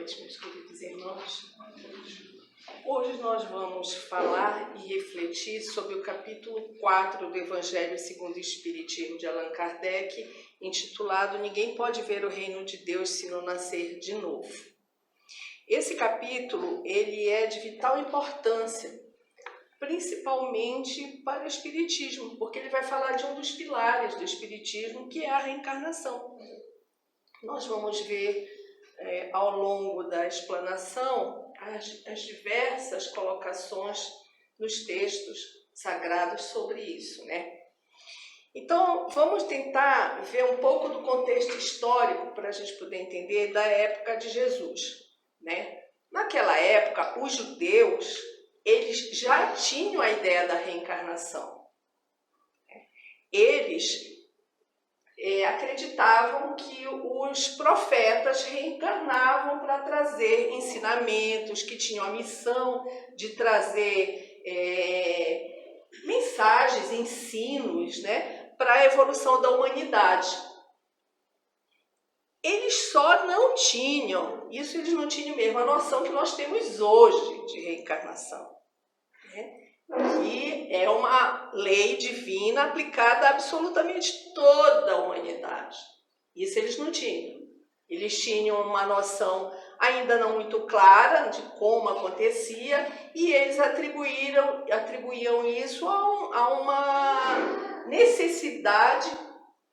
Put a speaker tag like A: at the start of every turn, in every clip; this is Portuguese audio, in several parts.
A: noite, meus queridos irmãos. Hoje nós vamos falar e refletir sobre o capítulo 4 do Evangelho segundo o Espiritismo de Allan Kardec, intitulado Ninguém pode ver o reino de Deus se não nascer de novo. Esse capítulo ele é de vital importância, principalmente para o Espiritismo, porque ele vai falar de um dos pilares do Espiritismo, que é a reencarnação. Nós vamos ver ao longo da explanação as diversas colocações nos textos sagrados sobre isso, né? Então, vamos tentar ver um pouco do contexto histórico para a gente poder entender da época de Jesus, né? Naquela época, os judeus, eles já tinham a ideia da reencarnação. Eles acreditavam que os profetas reencarnavam para trazer ensinamentos, que tinham a missão de trazer mensagens, ensinos, né, para a evolução da humanidade. Eles só não tinham, isso eles não tinham mesmo, a noção que nós temos hoje de reencarnação, né? Que é uma lei divina aplicada a absolutamente toda a humanidade. Isso eles não tinham. Eles tinham uma noção ainda não muito clara de como acontecia e eles atribuíam isso a uma necessidade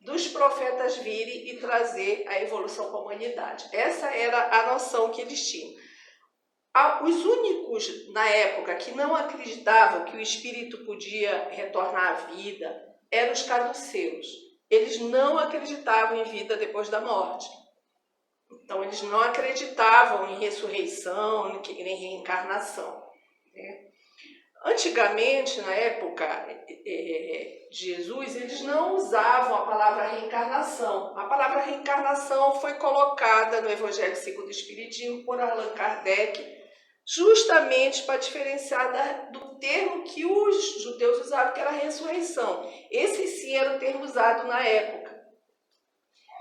A: dos profetas virem e trazer a evolução para a humanidade. Essa era a noção que eles tinham. Os únicos na época que não acreditavam que o espírito podia retornar à vida eram os caduceus. Eles não acreditavam em vida depois da morte. Então, eles não acreditavam em ressurreição, nem reencarnação, né? Antigamente, na época de Jesus, eles não usavam a palavra reencarnação. A palavra reencarnação foi colocada no Evangelho segundo o Espiritismo por Allan Kardec, justamente para diferenciar do termo que os judeus usavam, que era a ressurreição. Esse sim era o termo usado na época.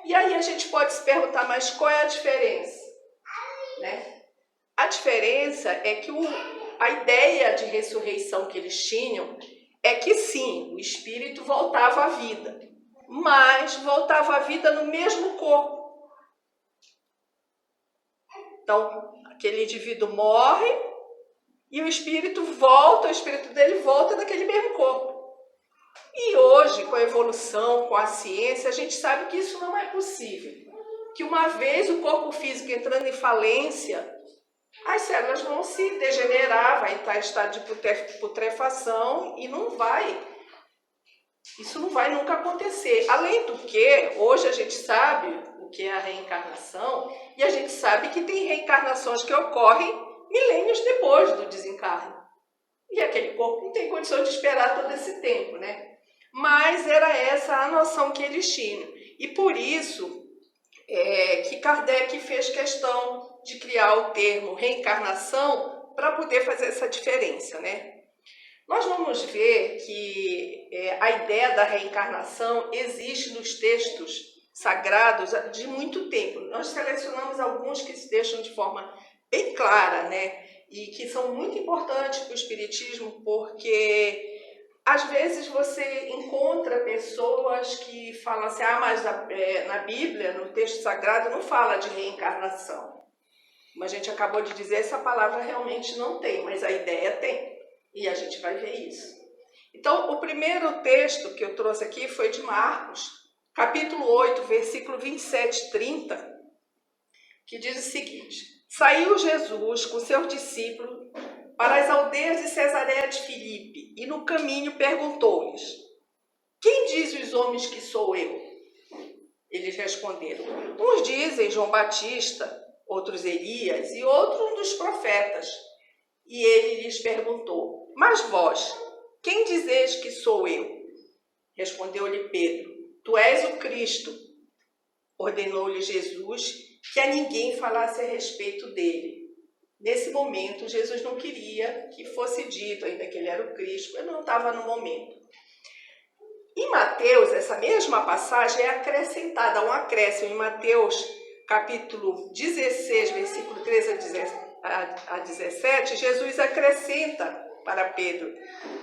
A: E aí a gente pode se perguntar, mas qual é a diferença? Né? A diferença é que a ideia de ressurreição que eles tinham é que sim, o espírito voltava à vida, mas voltava à vida no mesmo corpo. Então, aquele indivíduo morre e o espírito dele volta naquele mesmo corpo. E hoje, com a evolução, com a ciência, a gente sabe que isso não é possível. Que uma vez o corpo físico entrando em falência, as células vão se degenerar, vai entrar em estado de putrefação e isso não vai nunca acontecer. Além do que, hoje a gente sabe o que é a reencarnação e a gente sabe que tem reencarnações que ocorrem milênios depois do desencarne. E aquele corpo não tem condição de esperar todo esse tempo, né? Mas era essa a noção que eles tinham. E por isso que Kardec fez questão de criar o termo reencarnação para poder fazer essa diferença, né? Nós vamos ver que a ideia da reencarnação existe nos textos sagrados de muito tempo. Nós selecionamos alguns que se deixam de forma bem clara, né? E que são muito importantes para o Espiritismo, porque às vezes você encontra pessoas que falam assim, mas na Bíblia, no texto sagrado, não fala de reencarnação. Como a gente acabou de dizer, essa palavra realmente não tem, mas a ideia tem. E a gente vai ver isso. Então, o primeiro texto que eu trouxe aqui foi de Marcos, capítulo 8, versículo 27 e 30, que diz o seguinte: Saiu Jesus com seus discípulos para as aldeias de Cesareia de Filipe, e no caminho perguntou-lhes: Quem diz os homens que sou eu? Eles responderam: Uns dizem João Batista, outros Elias, e outros um dos profetas. E ele lhes perguntou: Mas vós, quem dizeis que sou eu? Respondeu-lhe Pedro: Tu és o Cristo. Ordenou-lhe Jesus que a ninguém falasse a respeito dele. Nesse momento, Jesus não queria que fosse dito ainda que ele era o Cristo, ele não estava no momento. Em Mateus, essa mesma passagem é acrescentada, um acréscimo em Mateus, capítulo 16, versículo 13 a 17, Jesus acrescenta para Pedro: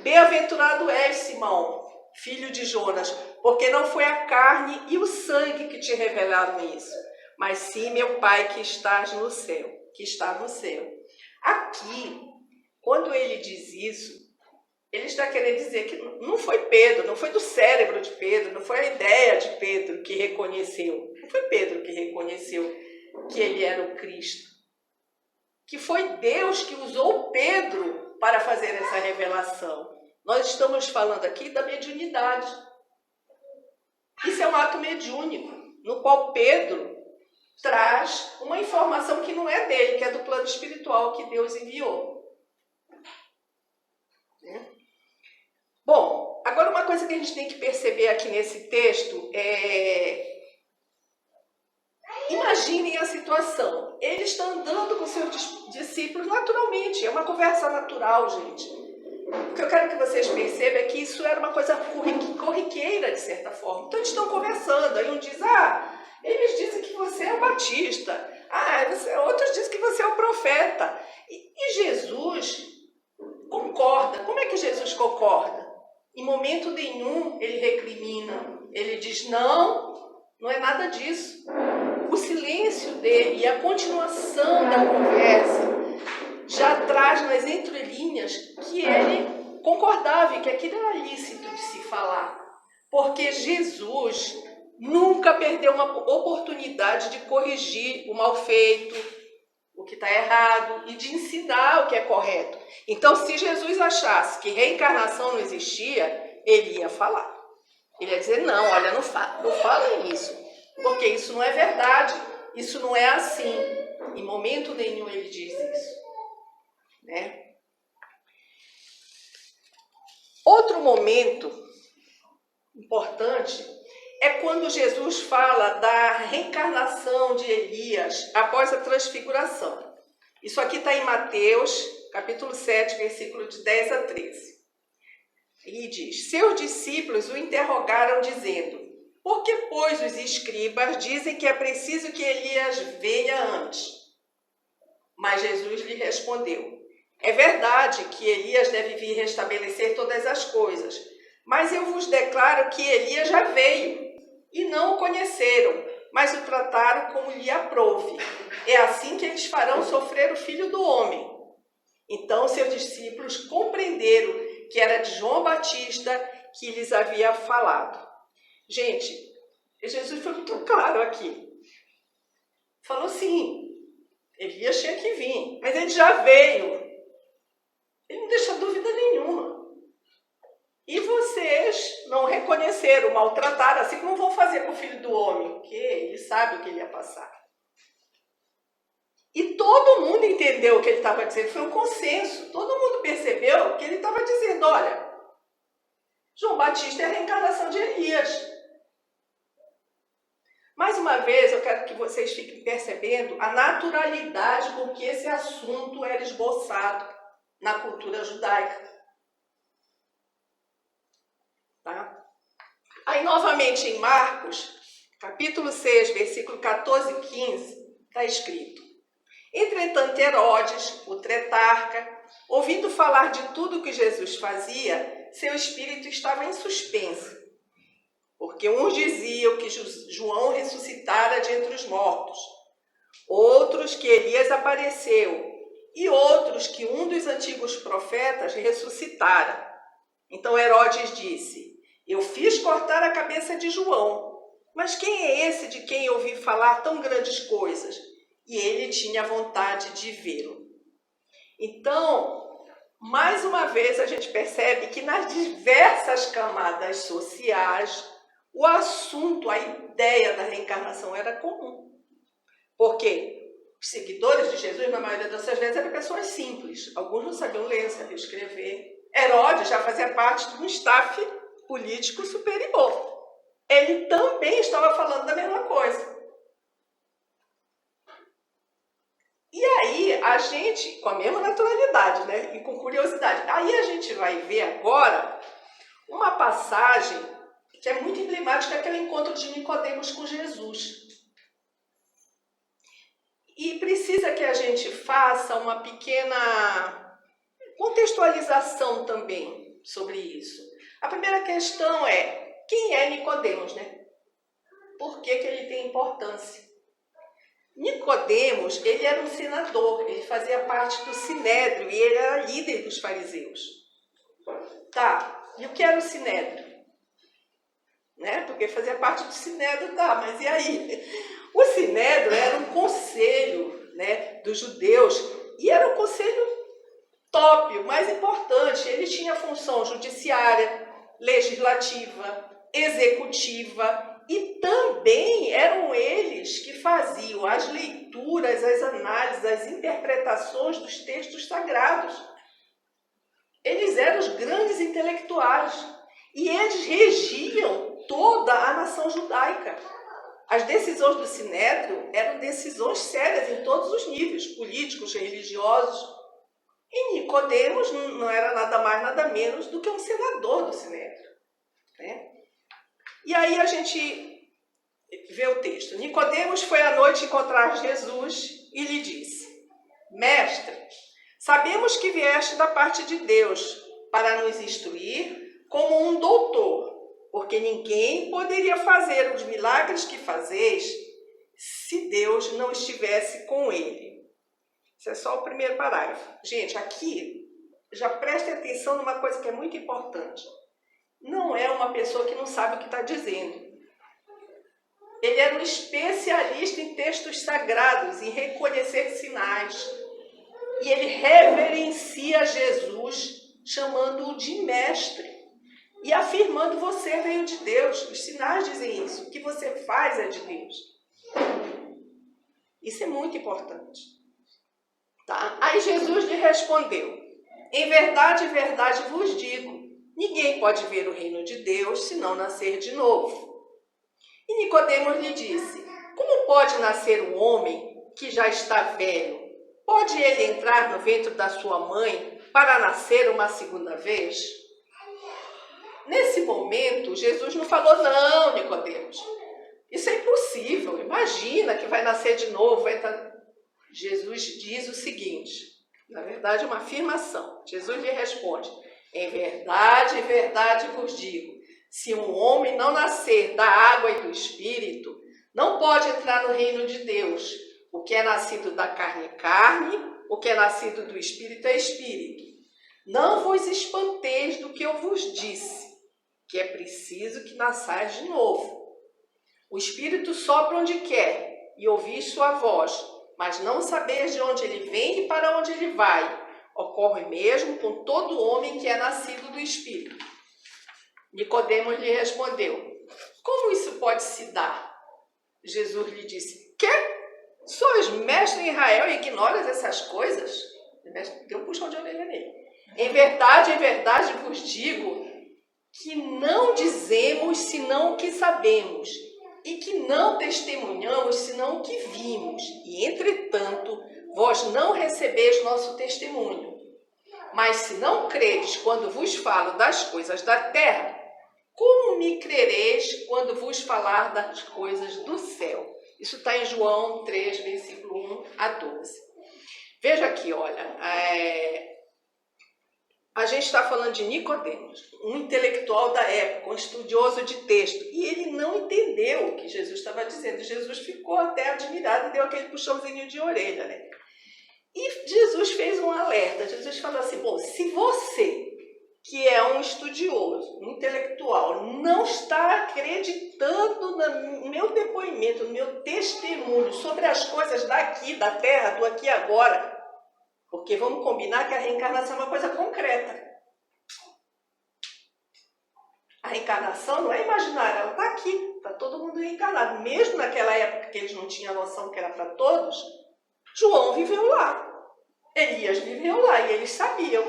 A: bem-aventurado és, Simão, filho de Jonas, porque não foi a carne e o sangue que te revelaram isso, mas sim meu Pai que está no céu. Aqui, quando ele diz isso, ele está querendo dizer que não foi Pedro, não foi do cérebro de Pedro, não foi a ideia de Pedro que reconheceu. Não foi Pedro que reconheceu que ele era o Cristo. Que foi Deus que usou Pedro para fazer essa revelação. Nós estamos falando aqui da mediunidade. Isso é um ato mediúnico, no qual Pedro traz uma informação que não é dele, que é do plano espiritual que Deus enviou. Bom, agora uma coisa que a gente tem que perceber aqui nesse texto é... Imaginem a situação. Ele está andando com seus discípulos naturalmente. É uma conversa natural, gente. O que eu quero que vocês percebam é que isso era uma coisa corriqueira, de certa forma. Então, eles estão conversando. Aí um diz, eles dizem que você é o Batista. Outros dizem que você é o profeta. E Jesus concorda. Como é que Jesus concorda? Em momento nenhum ele recrimina. Ele diz, não é nada disso. O silêncio dele e a continuação da conversa já traz nas entrelinhas que ele concordava e que aquilo era lícito de se falar. Porque Jesus nunca perdeu uma oportunidade de corrigir o mal feito, o que está errado, e de ensinar o que é correto. Então, se Jesus achasse que reencarnação não existia, ele ia falar. Ele ia dizer, não, olha, não falem isso, porque isso não é verdade, isso não é assim. Em momento nenhum ele diz isso. Né? Outro momento importante é quando Jesus fala da reencarnação de Elias após a transfiguração. Isso aqui está em Mateus, capítulo 7, versículo de 10 a 13. E diz, seus discípulos o interrogaram dizendo, por que, pois, os escribas dizem que é preciso que Elias venha antes? Mas Jesus lhe respondeu, é verdade que Elias deve vir restabelecer todas as coisas, mas eu vos declaro que Elias já veio e não o conheceram, mas o trataram como lhe aprouve. É assim que eles farão sofrer o Filho do Homem. Então seus discípulos compreenderam que era de João Batista que lhes havia falado. Gente, Jesus foi muito claro aqui. Falou sim, Elias tinha que vir, mas ele já veio. Ele não deixa dúvida nenhuma. E vocês não reconheceram, maltrataram, assim como vão fazer com o Filho do Homem, porque ele sabe o que ele ia passar. E todo mundo entendeu o que ele estava dizendo, foi um consenso. Todo mundo percebeu que ele estava dizendo, olha, João Batista é a reencarnação de Elias. Mais uma vez, eu quero que vocês fiquem percebendo a naturalidade com que esse assunto era esboçado na cultura judaica. Tá? Aí, novamente, em Marcos, capítulo 6, versículo 14 e 15, está escrito, entretanto, Herodes, o tetrarca, ouvindo falar de tudo que Jesus fazia, seu espírito estava em suspense. Porque uns diziam que João ressuscitara de entre os mortos, outros que Elias apareceu, e outros que um dos antigos profetas ressuscitara. Então Herodes disse, eu fiz cortar a cabeça de João, mas quem é esse de quem ouvi falar tão grandes coisas? E ele tinha vontade de vê-lo. Então, mais uma vez a gente percebe que nas diversas camadas sociais, o assunto, a ideia da reencarnação era comum. Porque os seguidores de Jesus, na maioria dessas vezes, eram pessoas simples. Alguns não sabiam ler, não sabiam escrever. Herodes já fazia parte de um staff político superior. Ele também estava falando da mesma coisa. E aí, a gente, com a mesma naturalidade, né? E com curiosidade, aí a gente vai ver agora uma passagem que é muito emblemática, que é o encontro de Nicodemos com Jesus. E precisa que a gente faça uma pequena contextualização também sobre isso. A primeira questão é, quem é Nicodemos, né? Por que ele tem importância? Nicodemos, ele era um senador, ele fazia parte do Sinédrio e ele era líder dos fariseus. Tá, e o que era o Sinédrio? Né? Porque fazia parte do Sinédrio, tá, mas e aí? O Sinédrio era um conselho, né, dos judeus e era um conselho top, o mais importante. Ele tinha função judiciária, legislativa, executiva e também eram eles que faziam as leituras, as análises, as interpretações dos textos sagrados. Eles eram os grandes intelectuais e eles regiam toda a nação judaica. As decisões do Sinédrio eram decisões sérias em todos os níveis, políticos, religiosos. E Nicodemos não era nada mais, nada menos do que um senador do Sinédrio, né? E aí a gente vê o texto. Nicodemos foi à noite encontrar Jesus e lhe disse: Mestre, sabemos que vieste da parte de Deus para nos instruir como um doutor, porque ninguém poderia fazer os milagres que fazeis se Deus não estivesse com ele. Isso é só o primeiro parágrafo. Gente, aqui já prestem atenção numa coisa que é muito importante. Não é uma pessoa que não sabe o que está dizendo. Ele era um especialista em textos sagrados, em reconhecer sinais. E ele reverencia Jesus, chamando-o de mestre. E afirmando: você veio de Deus. Os sinais dizem isso. O que você faz é de Deus. Isso é muito importante. Tá? Aí Jesus lhe respondeu: em verdade vos digo, ninguém pode ver o reino de Deus se não nascer de novo. E Nicodemos lhe disse: como pode nascer um homem que já está velho? Pode ele entrar no ventre da sua mãe para nascer uma segunda vez? Nesse momento, Jesus não falou: não, Nicodemos, isso é impossível, imagina que vai nascer de novo. Jesus diz o seguinte, na verdade uma afirmação. Jesus lhe responde: em verdade vos digo, se um homem não nascer da água e do Espírito, não pode entrar no reino de Deus. O que é nascido da carne é carne, o que é nascido do Espírito é Espírito. Não vos espanteis do que eu vos disse, que é preciso que nasçais de novo. O Espírito sopra onde quer, e ouvis sua voz, mas não sabeis de onde ele vem e para onde ele vai. Ocorre mesmo com todo homem que é nascido do Espírito. Nicodemos lhe respondeu: como isso pode se dar? Jesus lhe disse: quê? Sois mestre em Israel e ignoras essas coisas? Deu um puxão de orelha nele. Em verdade vos digo que não dizemos senão o que sabemos, e que não testemunhamos senão o que vimos, e entretanto vós não recebeis nosso testemunho. Mas se não credes quando vos falo das coisas da terra, como me crereis quando vos falar das coisas do céu? Isso está em João 3, versículo 1 a 12. Veja aqui, olha, a gente está falando de Nicodemos, um intelectual da época, um estudioso de texto, e ele não entendeu o que Jesus estava dizendo. Jesus ficou até admirado e deu aquele puxãozinho de orelha, né? E Jesus fez um alerta. Jesus falou assim: bom, se você, que é um estudioso, um intelectual, não está acreditando no meu depoimento, no meu testemunho sobre as coisas daqui, da terra, do aqui e agora, porque vamos combinar que a reencarnação é uma coisa concreta. A reencarnação não é imaginária, ela está aqui, está todo mundo reencarnado. Mesmo naquela época que eles não tinham noção que era para todos, João viveu lá, Elias viveu lá e eles sabiam.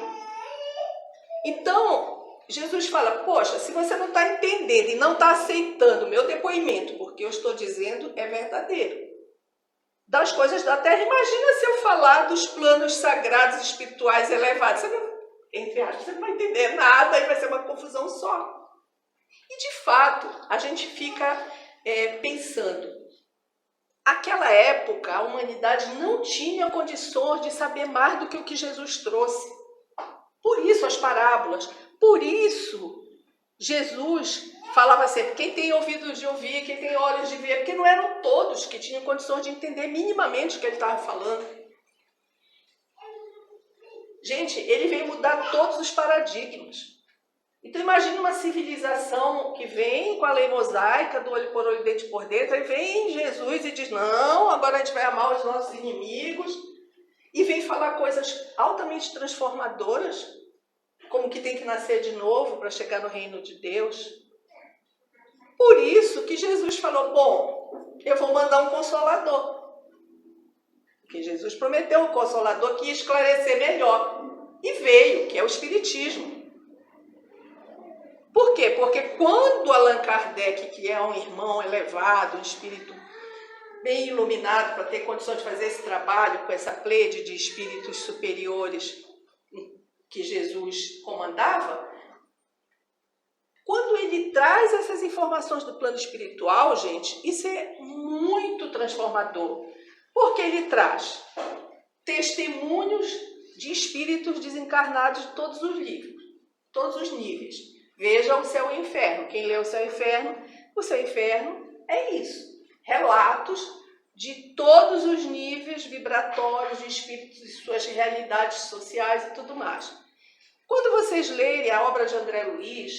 A: Então, Jesus fala: poxa, se você não está entendendo e não está aceitando o meu depoimento, porque eu estou dizendo é verdadeiro, das coisas da terra, imagina se eu falar dos planos sagrados espirituais elevados. Você não, entre aspas, você não vai entender nada e vai ser uma confusão só. E, de fato, a gente fica pensando, Aquela época, a humanidade não tinha condições de saber mais do que o que Jesus trouxe. Por isso as parábolas, por isso Jesus falava sempre, quem tem ouvidos de ouvir, quem tem olhos de ver, porque não eram todos que tinham condições de entender minimamente o que ele estava falando. Gente, ele veio mudar todos os paradigmas. Então imagine uma civilização que vem com a lei mosaica, do olho por olho, dente por dentro, aí vem Jesus e diz, não, agora a gente vai amar os nossos inimigos, e vem falar coisas altamente transformadoras, como que tem que nascer de novo para chegar no reino de Deus. Por isso que Jesus falou, bom, eu vou mandar um Consolador. Porque Jesus prometeu um Consolador que ia esclarecer melhor. E veio, que é o Espiritismo. Por quê? Porque quando Allan Kardec, que é um irmão elevado, um espírito bem iluminado para ter condições de fazer esse trabalho com essa pleiade de espíritos superiores que Jesus comandava, quando ele traz essas informações do plano espiritual, gente, isso é muito transformador. Porque ele traz testemunhos de espíritos desencarnados de todos os níveis. Veja o Céu e o Inferno. Quem lê o Céu e o Céu e o Inferno é isso. Relatos de todos os níveis vibratórios de espíritos e suas realidades sociais e tudo mais. Quando vocês lerem a obra de André Luiz,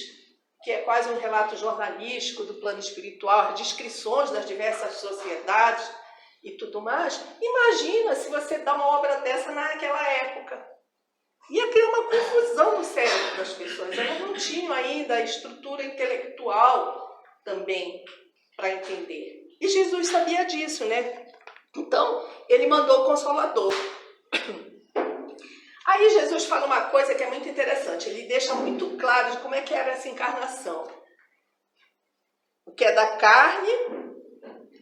A: que é quase um relato jornalístico do plano espiritual, descrições das diversas sociedades e tudo mais, imagina se você dá uma obra dessa naquela época. Ia criar uma confusão no cérebro das pessoas. Elas não tinham ainda a estrutura intelectual também para entender. E Jesus sabia disso, né? Então, ele mandou o Consolador. Aí Jesus fala uma coisa que é muito interessante. Ele deixa muito claro de como é que era essa encarnação. O que é da carne,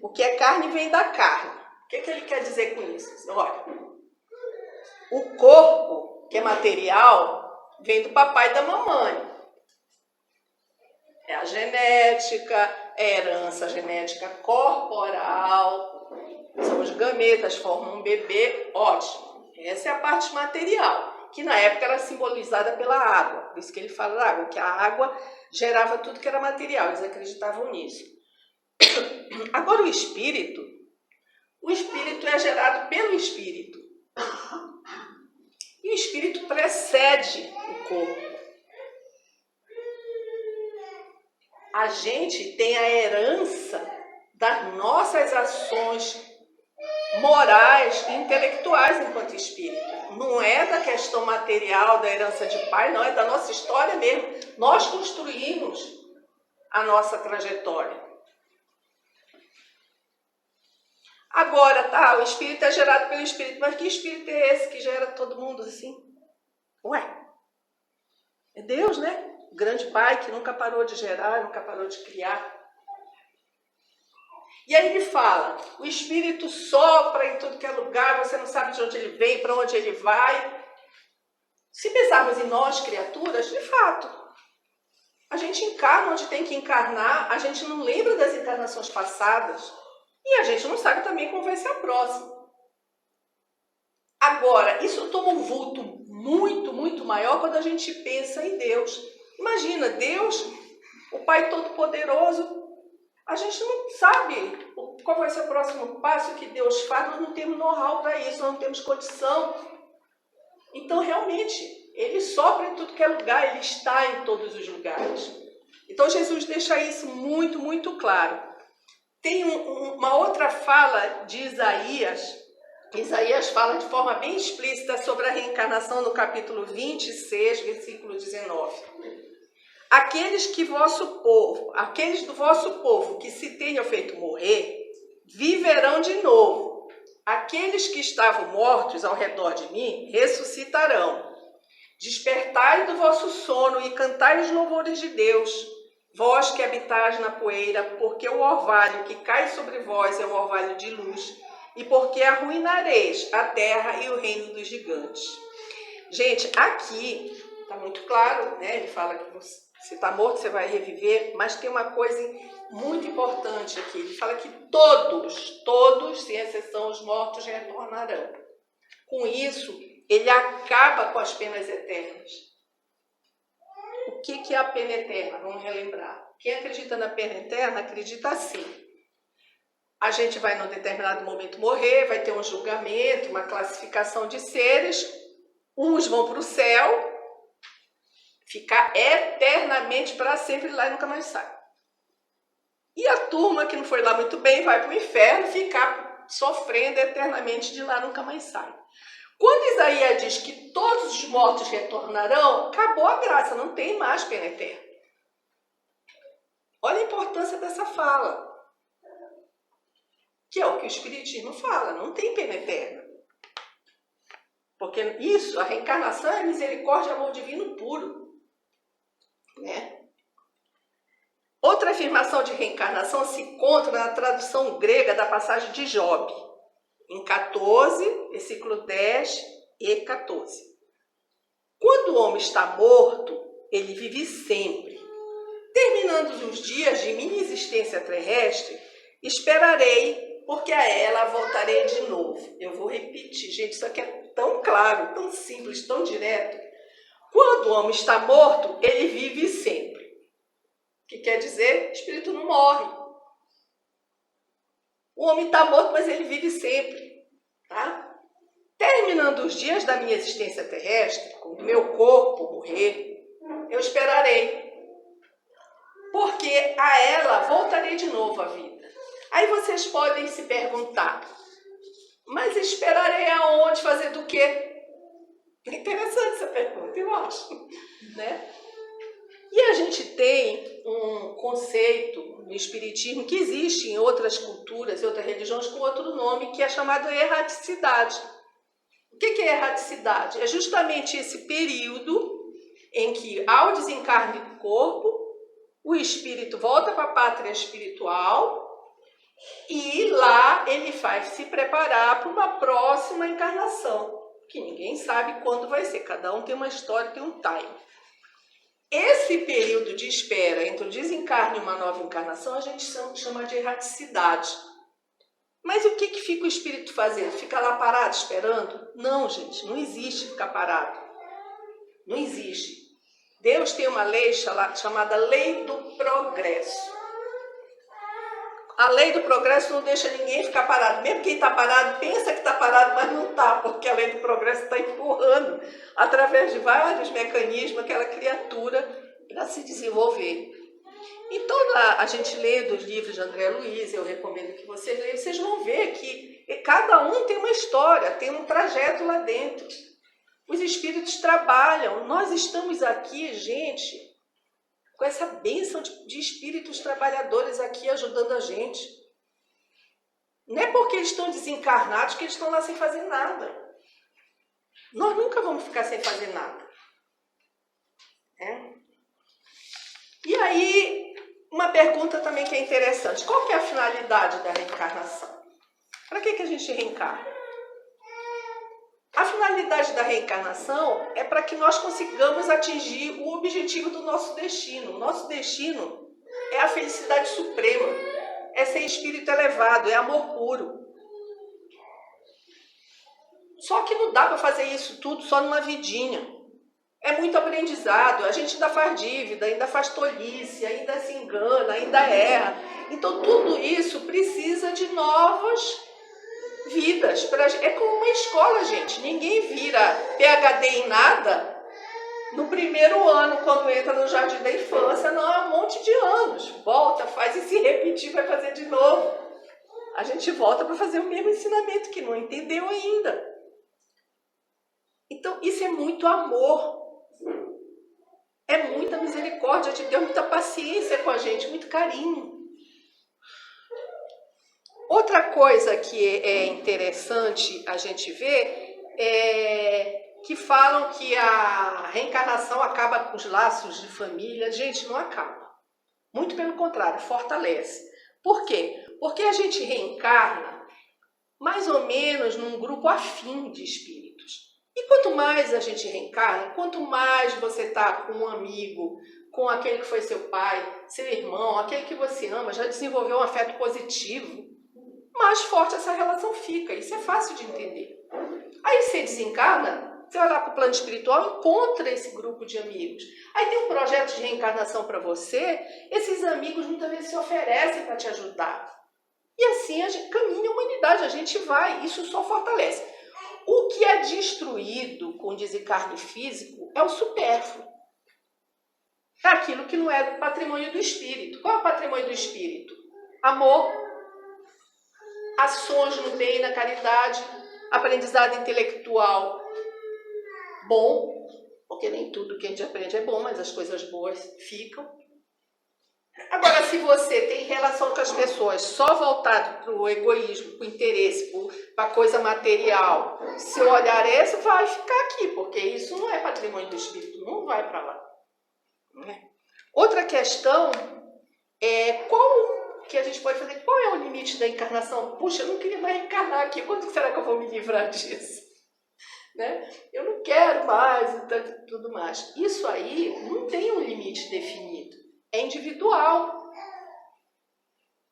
A: o que é carne vem da carne. O que ele quer dizer com isso? Olha, o corpo, que é material, vem do papai e da mamãe. É a genética, é a herança genética corporal, são os gametas, formam um bebê, ótimo. Essa é a parte material, que na época era simbolizada pela água. Por isso que ele fala da água, que a água gerava tudo que era material, eles acreditavam nisso. Agora o espírito é gerado pelo espírito. E o espírito precede o corpo. A gente tem a herança das nossas ações morais e intelectuais enquanto espírito. Não é da questão material, da herança de pai, não, é da nossa história mesmo. Nós construímos a nossa trajetória. Agora, tá, o espírito é gerado pelo espírito, mas que espírito é esse que gera todo mundo assim? Ué, é Deus, né? O grande pai que nunca parou de gerar, nunca parou de criar. E aí ele fala, o espírito sopra em tudo que é lugar, você não sabe de onde ele vem, para onde ele vai. Se pensarmos em nós, criaturas, de fato, a gente encarna onde tem que encarnar, a gente não lembra das encarnações passadas e a gente não sabe também como vai ser a próxima. Agora, isso toma um vulto muito, muito maior quando a gente pensa em Deus. Imagina, Deus, o Pai Todo-Poderoso, a gente não sabe qual vai ser o próximo passo que Deus faz, nós não temos know-how para isso, nós não temos condição. Então, realmente, ele sopra em tudo que é lugar, ele está em todos os lugares. Então, Jesus deixa isso muito, muito claro. Tem uma outra fala de Isaías. Isaías fala de forma bem explícita sobre a reencarnação no capítulo 26, versículo 19. Aqueles do vosso povo que se tenham feito morrer, viverão de novo. Aqueles que estavam mortos ao redor de mim, ressuscitarão. Despertai do vosso sono e cantai os louvores de Deus, vós que habitais na poeira, porque o orvalho que cai sobre vós é um orvalho de luz, e porque arruinareis a terra e o reino dos gigantes. Gente, aqui está muito claro, né? Ele fala que Se está morto, você vai reviver, mas tem uma coisa muito importante aqui. Ele fala que todos, sem exceção, os mortos retornarão. Com isso, ele acaba com as penas eternas. O que é a pena eterna? Vamos relembrar. Quem acredita na pena eterna, acredita assim. A gente vai, num determinado momento, morrer, vai ter um julgamento, uma classificação de seres. Uns vão para o céu, ficar eternamente para sempre lá e nunca mais sai. E a turma que não foi lá muito bem vai para o inferno, ficar sofrendo eternamente de lá nunca mais sai. Quando Isaías diz que todos os mortos retornarão, acabou a graça, não tem mais pena eterna. Olha a importância dessa fala, que é o que o Espiritismo fala, não tem pena eterna. Porque isso, a reencarnação é misericórdia e amor divino puro. Né? Outra afirmação de reencarnação se encontra na tradução grega da passagem de Job, em 14, versículo 10 e 14. Quando o homem está morto, ele vive sempre. Terminando os dias de minha existência terrestre, esperarei, porque a ela voltarei de novo. Eu vou repetir, gente, isso aqui é tão claro, tão simples, tão direto. Quando o homem está morto, ele vive sempre. O que quer dizer? O espírito não morre. O homem está morto, mas ele vive sempre. Tá? Terminando os dias da minha existência terrestre, quando o meu corpo morrer, eu esperarei. Porque a ela voltarei de novo à vida. Aí vocês podem se perguntar, mas esperarei aonde? Fazer do quê? É interessante essa pergunta, eu acho. Né? E a gente tem um conceito no Espiritismo que existe em outras culturas e outras religiões com outro nome, que é chamado erraticidade. O que é erraticidade? É justamente esse período em que, ao desencarne do corpo, o espírito volta para a pátria espiritual e lá ele vai se preparar para uma próxima encarnação, que ninguém sabe quando vai ser. Cada um tem uma história, tem um time. Esse período de espera entre o desencarne e uma nova encarnação a gente chama de erraticidade. Mas o que fica o espírito fazendo? Fica lá parado esperando? Não, gente, não existe ficar parado. Não existe. Deus tem uma lei chamada lei do progresso. A lei do progresso não deixa ninguém ficar parado. Mesmo quem está parado pensa que está parado, mas não está, porque a lei do progresso está empurrando através de vários mecanismos aquela criatura para se desenvolver. Então, a gente lê dos livros de André Luiz, eu recomendo que vocês leiam, vocês vão ver que cada um tem uma história, tem um trajeto lá dentro. Os espíritos trabalham. Nós estamos aqui, gente, com essa bênção de espíritos trabalhadores aqui ajudando a gente. Não é porque eles estão desencarnados que eles estão lá sem fazer nada. Nós nunca vamos ficar sem fazer nada. E aí, uma pergunta também que é interessante. Qual que é a finalidade da reencarnação? Para que a gente reencarna? A finalidade da reencarnação é para que nós consigamos atingir o objetivo do nosso destino. O nosso destino é a felicidade suprema, é ser espírito elevado, é amor puro. Só que não dá para fazer isso tudo só numa vidinha. É muito aprendizado, a gente ainda faz dívida, ainda faz tolice, ainda se engana, ainda erra. Então tudo isso precisa de novas vidas. É como uma escola, gente. Ninguém vira PhD em nada no primeiro ano, quando entra no jardim da infância. Não, é um monte de anos. Volta, faz e se repetir, vai fazer de novo. A gente volta para fazer o mesmo ensinamento que não entendeu ainda. Então, isso é muito amor. É muita misericórdia de Deus, muita paciência com a gente, muito carinho. Outra coisa que é interessante a gente ver é que falam que a reencarnação acaba com os laços de família. Gente, não acaba. Muito pelo contrário, fortalece. Por quê? Porque a gente reencarna mais ou menos num grupo afim de espíritos. E quanto mais a gente reencarna, quanto mais você está com um amigo, com aquele que foi seu pai, seu irmão, aquele que você ama, já desenvolveu um afeto positivo, mais forte essa relação fica. Isso é fácil de entender. Aí você desencarna, você vai lá para o plano espiritual, encontra esse grupo de amigos. Aí tem um projeto de reencarnação para você, esses amigos muitas vezes se oferecem para te ajudar. E assim a gente caminha a humanidade, a gente vai, isso só fortalece. O que é destruído com o desencarne físico é o supérfluo. É aquilo que não é patrimônio do espírito. Qual é o patrimônio do espírito? Amor, ações no bem, na caridade, aprendizado intelectual bom, porque nem tudo que a gente aprende é bom, mas as coisas boas ficam. Agora, se você tem relação com as pessoas só voltado para o egoísmo, para o interesse, para a coisa material, seu olhar é esse, vai ficar aqui, porque isso não é patrimônio do espírito, não vai para lá. Outra questão é qual que a gente pode fazer, qual é o limite da encarnação? Puxa, eu não queria mais encarnar aqui, quando será que eu vou me livrar disso? Né? Eu não quero mais e tudo mais. Isso aí não tem um limite definido. É individual.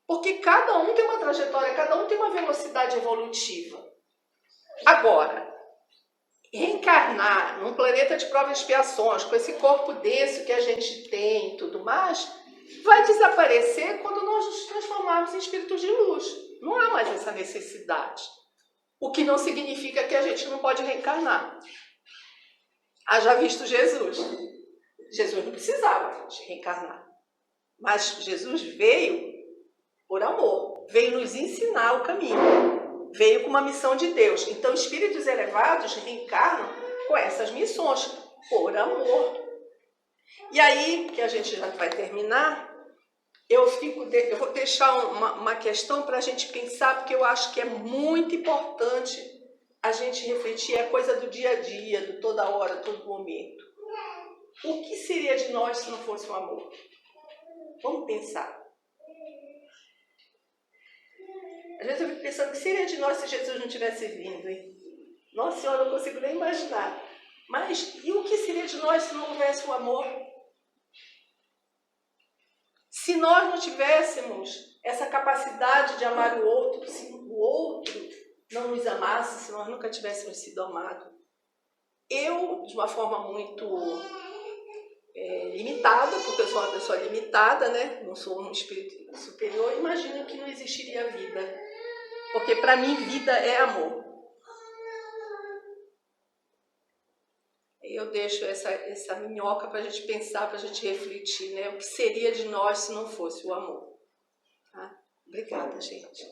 A: Porque cada um tem uma trajetória, cada um tem uma velocidade evolutiva. Agora, reencarnar num planeta de provas e expiações, com esse corpo denso que a gente tem e tudo mais, vai desaparecer quando nós nos transformarmos em espíritos de luz. Não há mais essa necessidade. O que não significa que a gente não pode reencarnar. Haja visto Jesus. Jesus não precisava de reencarnar. Mas Jesus veio por amor. Veio nos ensinar o caminho. Veio com uma missão de Deus. Então, espíritos elevados reencarnam com essas missões, por amor. E aí, que a gente já vai terminar, eu vou deixar uma questão para a gente pensar, porque eu acho que é muito importante a gente refletir, é coisa do dia a dia, do toda hora, todo momento. O que seria de nós se não fosse o amor? Vamos pensar. Às vezes eu fico pensando, o que seria de nós se Jesus não tivesse vindo, hein? Nossa Senhora, eu não consigo nem imaginar. Mas e o que seria de nós se não houvesse o amor? Se nós não tivéssemos essa capacidade de amar o outro, se o outro não nos amasse, se nós nunca tivéssemos sido amados. Eu, de uma forma muito limitada, porque eu sou uma pessoa limitada, né? Não sou um espírito superior, imagino que não existiria vida. Porque para mim, vida é amor. Eu deixo essa minhoca para a gente pensar, para a gente refletir, né? O que seria de nós se não fosse o amor. Tá? Obrigada, gente.